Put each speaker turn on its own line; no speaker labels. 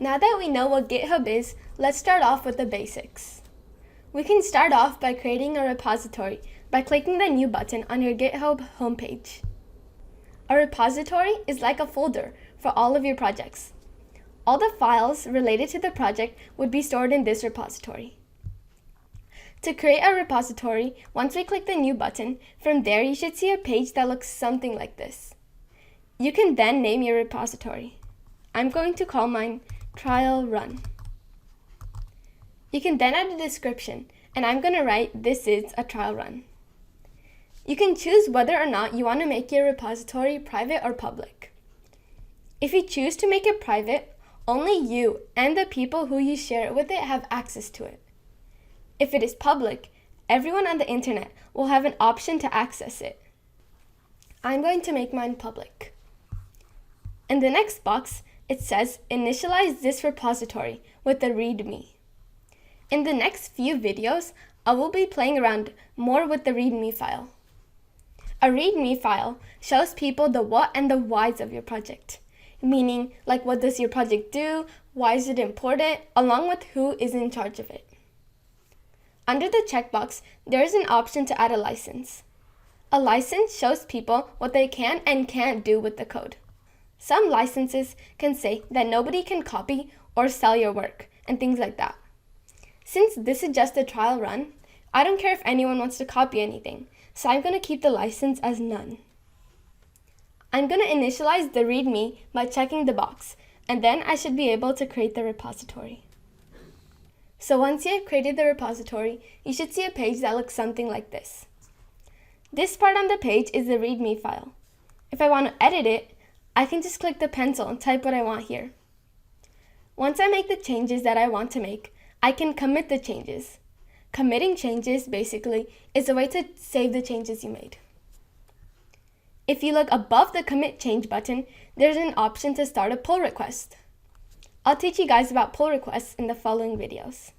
Now that we know what GitHub is, let's start off with the basics. We can start off by creating a repository by clicking the New button on your GitHub homepage. A repository is like a folder for all of your projects. All the files related to the project would be stored in this repository. To create a repository, once we click the New button, from there you should see a page that looks something like this. You can then name your repository. I'm going to call mine Trial Run. You can then add a description, and I'm going to write, "This is a trial run." You can choose whether or not you want to make your repository private or public. If you choose to make it private, only you and the people who you share it with have access to it. If it is public, everyone on the internet will have an option to access it. I'm going to make mine public. In the next box, it says initialize this repository with the README. In the next few videos, I will be playing around more with the README file. A README file shows people the what and the whys of your project, meaning like what does your project do, why is it important, along with who is in charge of it. Under the checkbox, there is an option to add a license. A license shows people what they can and can't do with the code. Some licenses can say that nobody can copy or sell your work, and things like that. Since this is just a trial run, I don't care if anyone wants to copy anything, so I'm going to keep the license as none. I'm going to initialize the README by checking the box, and then I should be able to create the repository. So once you have created the repository, you should see a page that looks something like this. This part on the page is the README file. If I want to edit it, I can just click the pencil and type what I want here. Once I make the changes that I want to make, I can commit the changes. Committing changes, basically, is a way to save the changes you made. If you look above the Commit Change button, there's an option to start a pull request. I'll teach you guys about pull requests in the following videos.